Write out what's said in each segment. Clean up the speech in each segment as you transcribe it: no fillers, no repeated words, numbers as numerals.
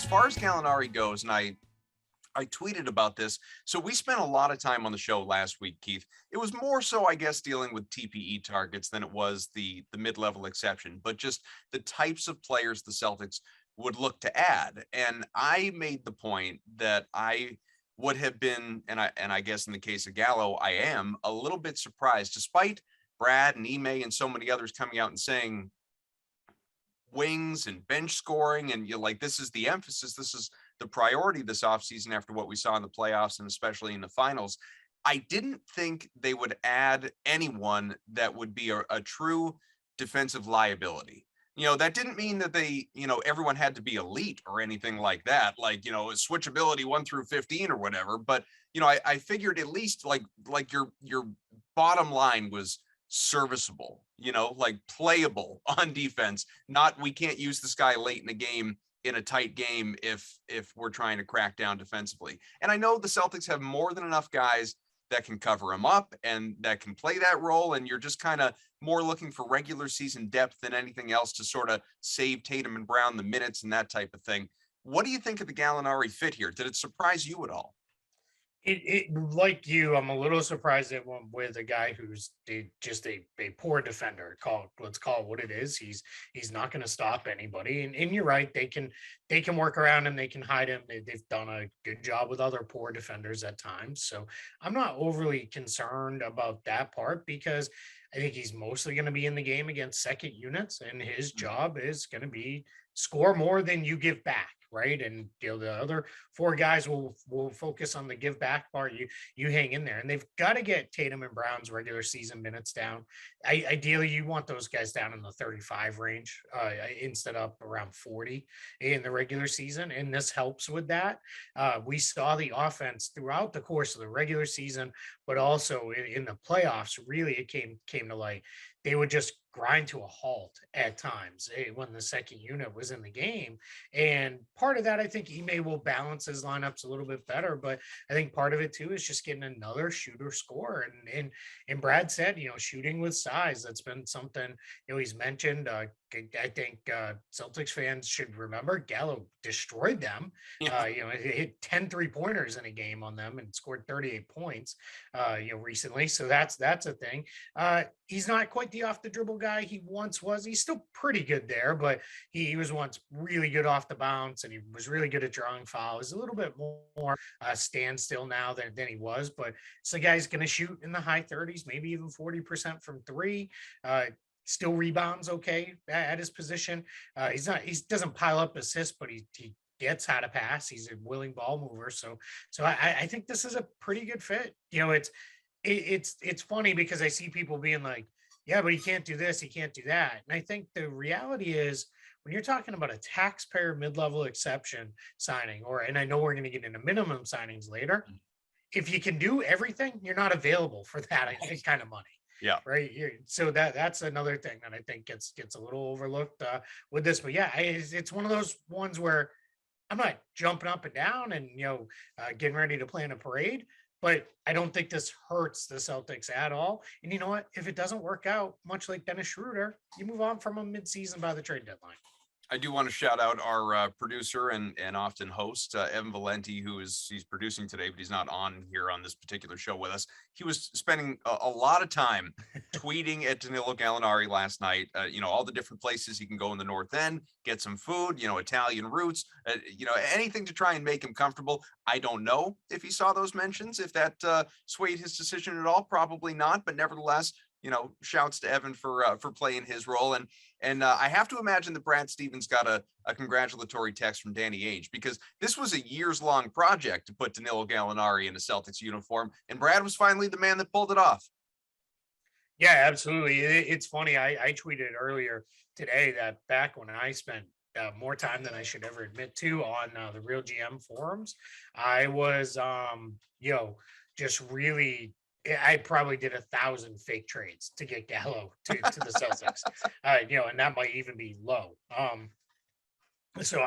as far as Gallinari goes, and I tweeted about this. So we spent a lot of time on the show last week, Keith. It was more so, I guess, dealing with TPE targets than it was the mid-level exception, but just the types of players the Celtics would look to add. And I made the point that I would have been, and I guess in the case of Gallo, I am a little bit surprised, despite Brad and Ime and so many others coming out and saying wings and bench scoring, and you're like, this is the emphasis, this is the priority this offseason after what we saw in the playoffs and especially in the finals. I didn't think they would add anyone that would be a true defensive liability. That didn't mean that they, everyone had to be elite or anything like that, like, switchability 1 through 15 or whatever. But, I figured at least like your bottom line was serviceable, like playable on defense, not we can't use this guy late in the game in a tight game if we're trying to crack down defensively. And I know the Celtics have more than enough guys that can cover him up and that can play that role. And you're just kind of more looking for regular season depth than anything else to sort of save Tatum and Brown the minutes and that type of thing. What do you think of the Gallinari fit here? Did it surprise you at all? It like you, I'm a little surprised it went with a guy who's just a poor defender. Let's call it what it is. He's not going to stop anybody. And you're right, they can work around him, they can hide him. They've done a good job with other poor defenders at times. So I'm not overly concerned about that part because I think he's mostly going to be in the game against second units, and his job is going to be score more than you give back. Right. And the other 4 guys will focus on the give back part. You hang in there, and they've got to get Tatum and Brown's regular season minutes down. Ideally, you want those guys down in the 35 range instead of around 40 in the regular season. And this helps with that. We saw the offense throughout the course of the regular season, but also in the playoffs, really it came to light. They would just grind to a halt at times when the second unit was in the game. And part of that, I think Ime will balance his lineups a little bit better, but I think part of it too is just getting another shooter score. And Brad said, shooting with size, that's been something, he's mentioned. I think Celtics fans should remember Gallo destroyed them. Yeah. Hit 10 3-pointers in a game on them and scored 38 points, recently. So that's a thing. He's not quite the off the dribble guy he once was. He's still pretty good there, but he was once really good off the bounce, and he was really good at drawing fouls. A little bit more standstill now than he was, but it's a guy's going to shoot in the high 30s, maybe even 40% from 3. Still rebounds okay at his position. He doesn't pile up assists, but he gets how to pass. He's a willing ball mover. So I think this is a pretty good fit. It's funny because I see people being like, yeah, but he can't do this, he can't do that. And I think the reality is when you're talking about a taxpayer mid-level exception signing, and I know we're going to get into minimum signings later, if you can do everything, you're not available for that kind of money. Yeah. Right. So that's another thing that I think gets a little overlooked with this. But yeah, it's one of those ones where I'm not jumping up and down and getting ready to plan a parade, but I don't think this hurts the Celtics at all. And you know what? If it doesn't work out, much like Dennis Schroeder, you move on from him midseason by the trade deadline. I do want to shout out our producer and often host, Evan Valenti, he's producing today, but he's not on here on this particular show with us. He was spending a lot of time tweeting at Danilo Gallinari last night, all the different places he can go in the North End, get some food, Italian roots, anything to try and make him comfortable. I don't know if he saw those mentions, if that swayed his decision at all, probably not, but nevertheless, shouts to Evan for playing his role. And I have to imagine that Brad Stevens got a congratulatory text from Danny Ainge, because this was a years-long project to put Danilo Gallinari in a Celtics uniform, and Brad was finally the man that pulled it off. Yeah, absolutely. It's funny. I tweeted earlier today that back when I spent more time than I should ever admit to on the Real GM forums, I was, just really, I probably did 1,000 fake trades to get Gallo to the Celtics, and that might even be low. So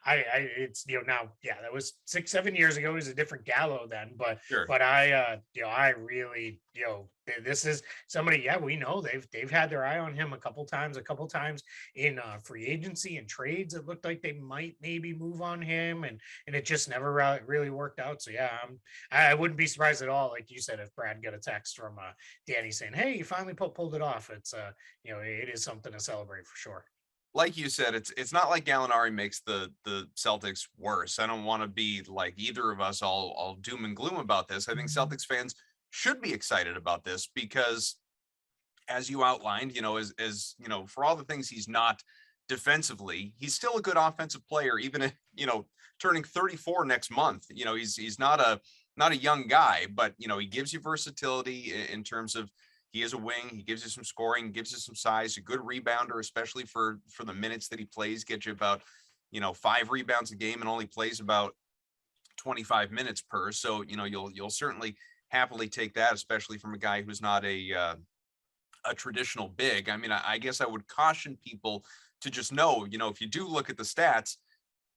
it's, now, yeah, that was 6, 7 years ago. It was a different Gallo then, Sure. but I really, this is somebody, yeah, we know they've had their eye on him a couple times in free agency and trades. It looked like they might maybe move on him, and it just never really worked out. So yeah, I wouldn't be surprised at all, like you said, if Brad got a text from Danny saying, "Hey, you finally pulled it off." It's it is something to celebrate for sure. Like you said, it's not like Gallinari makes the Celtics worse. I don't want to be like either of us all doom and gloom about this. I think Celtics fans should be excited about this because, as you outlined, as for all the things he's not defensively, he's still a good offensive player, even if, turning 34 next month. He's not a young guy, but he gives you versatility in terms of he is a wing. He gives you some scoring, gives you some size, a good rebounder, especially for the minutes that he plays, get you about, 5 rebounds a game and only plays about 25 minutes per. So, you'll certainly happily take that, especially from a guy who's not a traditional big. I mean, I guess I would caution people to just know, if you do look at the stats,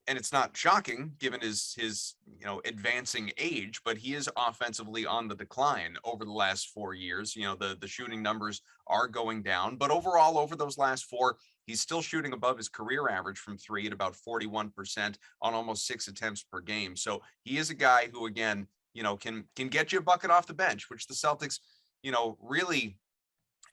and it's not shocking given his advancing age, but he is offensively on the decline over the last 4 years. The shooting numbers are going down, but overall over those last four, he's still shooting above his career average from three at about 41% on almost 6 attempts per game. So he is a guy who, again, can get you a bucket off the bench, which the Celtics, really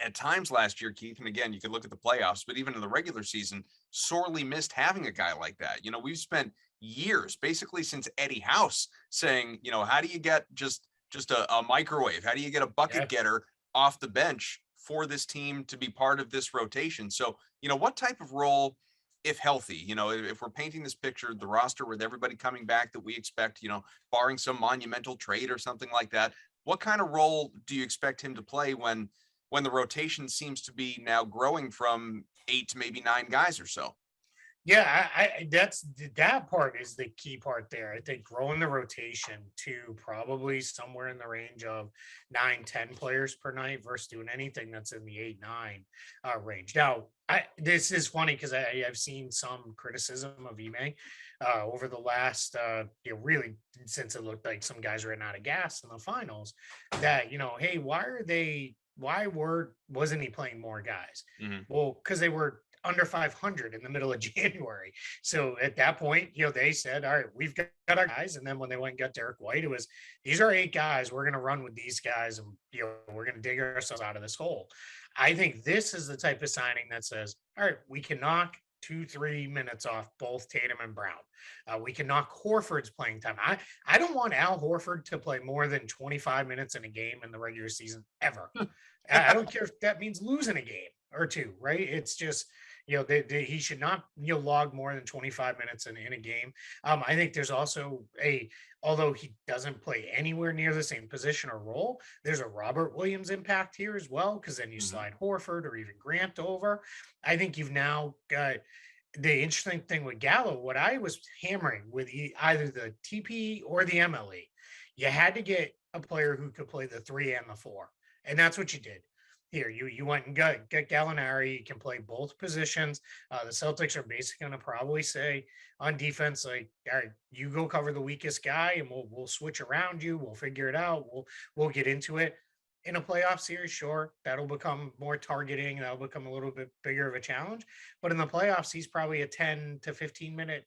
at times last year, Keith, and again, you could look at the playoffs, but even in the regular season, sorely missed having a guy like that. We've spent years, basically since Eddie House, saying, how do you get just a microwave? How do you get a bucket Yeah. getter off the bench for this team to be part of this rotation? So, what type of role, if healthy, if we're painting this picture, the roster with everybody coming back that we expect, barring some monumental trade or something like that, what kind of role do you expect him to play when the rotation seems to be now growing from 8 to maybe 9 guys or so? Yeah, that part is the key part there. I think growing the rotation to probably somewhere in the range of 9, 10 players per night versus doing anything that's in the 8, 9 range. Now, this is funny because I've seen some criticism of Ime over the last, really since it looked like some guys ran out of gas in the finals. That hey, wasn't he playing more guys? Mhm. Well, because they were under 500 in the middle of January. So at that point, they said, all right, we've got our guys. And then when they went and got Derek White, it was, these are 8 guys. We're going to run with these guys and, we're going to dig ourselves out of this hole. I think this is the type of signing that says, all right, we can knock 2, 3 minutes off both Tatum and Brown. We can knock Horford's playing time. I don't want Al Horford to play more than 25 minutes in a game in the regular season ever. I don't care if that means losing a game or two, right? It's just, he should not, log more than 25 minutes in a game. I think there's also although he doesn't play anywhere near the same position or role, there's a Robert Williams impact here as well, because then you Mhm. slide Horford or even Grant over. I think you've now got the interesting thing with Gallo, what I was hammering with either the TP or the MLE, you had to get a player who could play the 3 and the 4. And that's what you did. Here, you went and got Gallinari. You can play both positions. The Celtics are basically going to probably say on defense, like, all right, you go cover the weakest guy, and we'll switch around you. We'll figure it out. We'll get into it. In a playoff series, sure, that'll become more targeting. That'll become a little bit bigger of a challenge. But in the playoffs, he's probably a 10 to 15 minute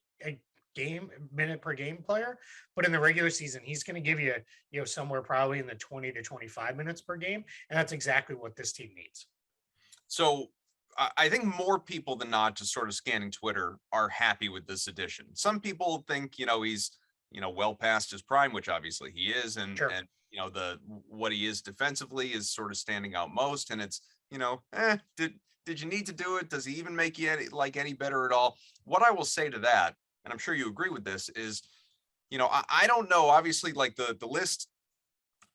per game player. But in the regular season, he's going to give you, somewhere probably in the 20 to 25 minutes per game. And that's exactly what this team needs. So I think more people than not, just sort of scanning Twitter, are happy with this addition. Some people think, he's, well past his prime, which obviously he is. Sure. And, what he is defensively is sort of standing out most. And it's, did you need to do it? Does he even make you any better at all? What I will say to that, and I'm sure you agree with this, is, I don't know, obviously, like the list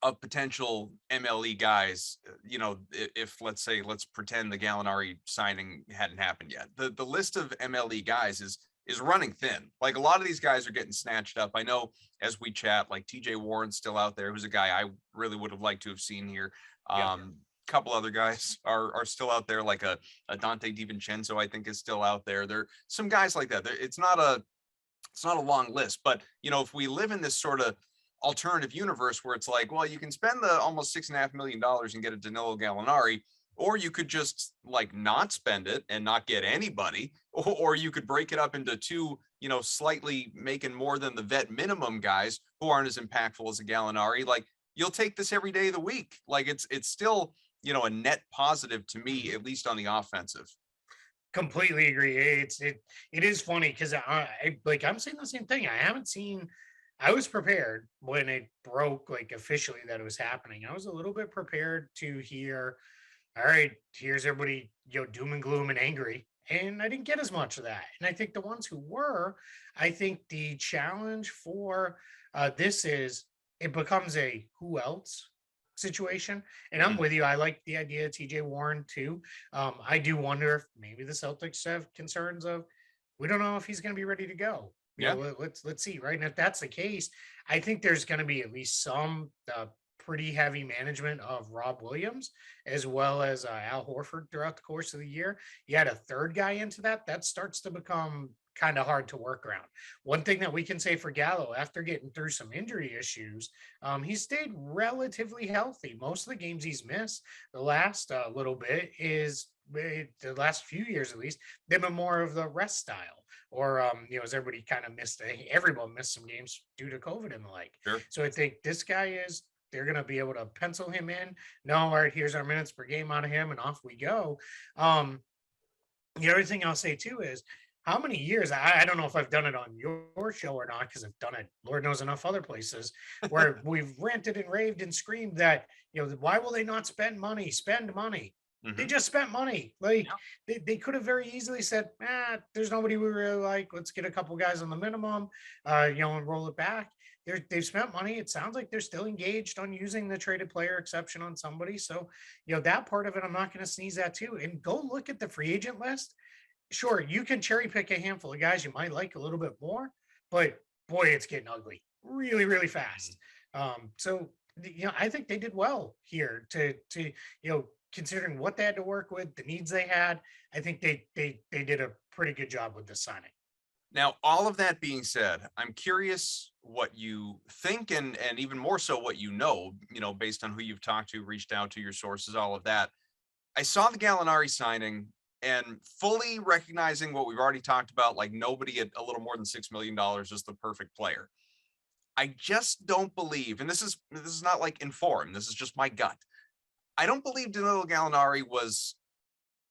of potential MLE guys, if let's pretend the Gallinari signing hadn't happened yet. The list of MLE guys is running thin. Like, a lot of these guys are getting snatched up. I know as we chat, like TJ Warren's still out there, who's a guy I really would have liked to have seen here. Yep. couple other guys are still out there, like a Dante DiVincenzo, I think, is still out there. There are some guys like that. It's not a long list, but if we live in this sort of alternative universe where it's like, well, you can spend the almost $6.5 million and get a Danilo Gallinari, or you could just like not spend it and not get anybody, or you could break it up into two, slightly making more than the vet minimum guys who aren't as impactful as a Gallinari. Like, you'll take this every day of the week. Like, it's still, a net positive to me, at least on the offensive. Completely agree. It is funny because I'm saying the same thing. I was prepared when it broke like officially that it was happening. I was a little bit prepared to hear, all right, here's everybody, doom and gloom and angry. And I didn't get as much of that. And I think the ones who were, I think the challenge for this is it becomes a who else situation. And I'm with you. I like the idea of TJ Warren too. I do wonder if maybe the Celtics have concerns of we don't know if he's going to be ready to go. Yeah. Let's see, right? And if that's the case, I think there's going to be at least some pretty heavy management of Rob Williams as well as Al Horford throughout the course of the year. You add a third guy into that starts to become kind of hard to work around. One thing that we can say for Gallo, after getting through some injury issues, he stayed relatively healthy. Most of the games he's missed the last little bit is the last few years, at least, they've been more of the rest style. Or, as everybody kind of everyone missed some games due to COVID and the like. Sure. So I think this guy they're going to be able to pencil him in. No, all right, here's our minutes per game out of him, and off we go. The other thing I'll say too is how many years, I don't know if I've done it on your show or not, because I've done it, Lord knows, enough other places where we've ranted and raved and screamed that, why will they not spend money? Spend money. They just spent money. Like, they could have very easily said, there's nobody we really like. Let's get a couple guys on the minimum, and roll it back. They've spent money. It sounds like they're still engaged on using the traded player exception on somebody. So, that part of it, I'm not going to sneeze at too. And go look at the free agent list. Sure, you can cherry pick a handful of guys you might like a little bit more, but boy, it's getting ugly really, really fast. So, I think they did well here to considering what they had to work with, the needs they had. I think they did a pretty good job with the signing. Now, all of that being said, I'm curious what you think, and even more so what based on who you've talked to, reached out to, your sources, all of that. I saw the Gallinari signing and fully recognizing what we've already talked about, like nobody at a little more than $6 million is the perfect player. I just don't believe, and this is not like informed, this is just my gut. I don't believe Danilo Gallinari was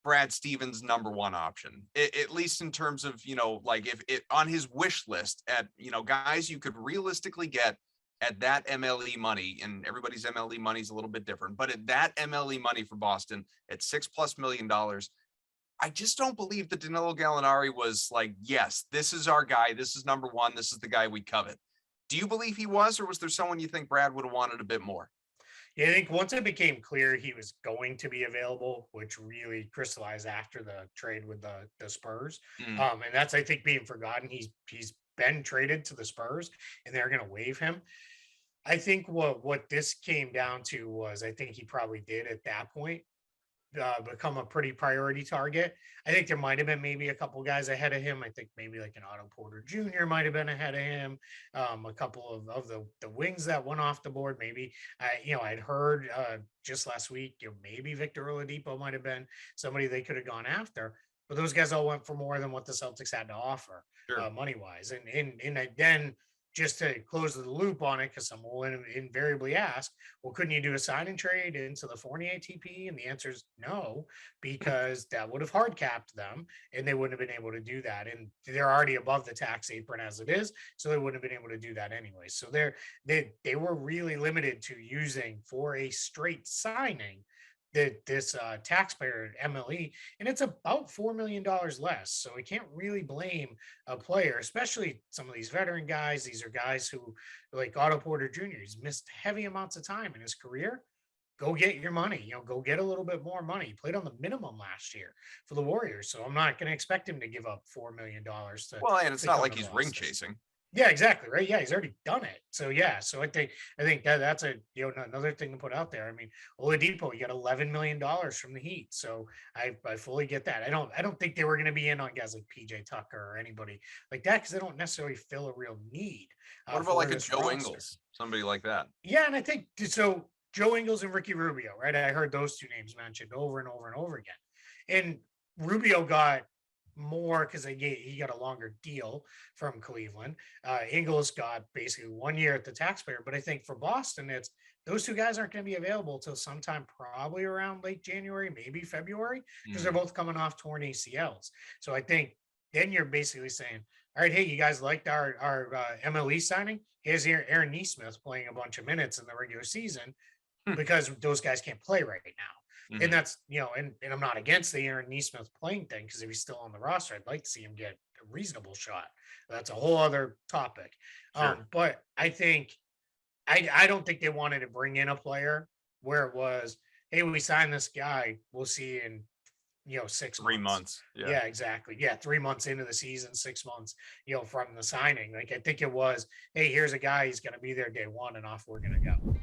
Brad Stevens' number one option, at least in terms of, like if it on his wish list at, guys you could realistically get at that MLE money, and everybody's MLE money is a little bit different, but at that MLE money for Boston at $6+ million, I just don't believe that Danilo Gallinari was like, yes, this is our guy. This is number one. This is the guy we covet. Do you believe he was, or was there someone you think Brad would have wanted a bit more? Yeah, I think once it became clear he was going to be available, which really crystallized after the trade with the Spurs, and that's, I think, being forgotten. He's been traded to the Spurs, and they're going to waive him. I think what this came down to was, I think he probably did at that point become a pretty priority target. I think there might have been maybe a couple guys ahead of him. I think maybe like an Otto Porter Jr. might have been ahead of him. A couple of the wings that went off the board. Maybe I'd heard just last week, maybe Victor Oladipo might have been somebody they could have gone after. But those guys all went for more than what the Celtics had to offer, money wise. And then, just to close the loop on it, because someone will invariably ask, well, couldn't you do a sign and trade into the Fournier TP? And the answer is no, because that would have hard capped them and they wouldn't have been able to do that. And they're already above the tax apron as it is, so they wouldn't have been able to do that anyway. So they were really limited to using for a straight signing this taxpayer MLE, and it's about $4 million less. So we can't really blame a player, especially some of these veteran guys. These are guys who, like Otto Porter Jr., he's missed heavy amounts of time in his career. Go get your money, go get a little bit more money. He played on the minimum last year for the Warriors. So I'm not going to expect him to give up $4 million. Well, and it's not like he's ring chasing. Yeah, exactly. Right. Yeah, he's already done it. So yeah, so I think that's a another thing to put out there. I mean, Oladipo, you got $11 million from the Heat, so I fully get that. I don't think they were going to be in on guys like PJ Tucker or anybody like that because they don't necessarily fill a real need What about for like a this Joe roster. Ingles, somebody like that? Yeah, and I think so. Joe Ingles and Ricky Rubio, right? I heard those two names mentioned over and over and over again. And Rubio got more because he got a longer deal from Cleveland. Ingles got basically 1 year at the taxpayer. But I think for Boston, it's those two guys aren't going to be available till sometime probably around late January, maybe February, because they're Mm, both coming off torn ACLs. So I think then you're basically saying, all right, hey, you guys liked our MLE signing? Here's Aaron Neesmith playing a bunch of minutes in the regular season hmm, because those guys can't play right now. And mhm, that's, and I'm not against the Aaron Neesmith playing thing because if he's still on the roster, I'd like to see him get a reasonable shot. That's a whole other topic. sure. But I think I don't think they wanted to bring in a player where it was, hey, we signed this guy, we'll see you in 6 3 months. months. Yeah. Yeah, exactly. Yeah, 3 months into the season, 6 months, from the signing. Like I think it was, hey, here's a guy, he's gonna be there day one, and off we're gonna go.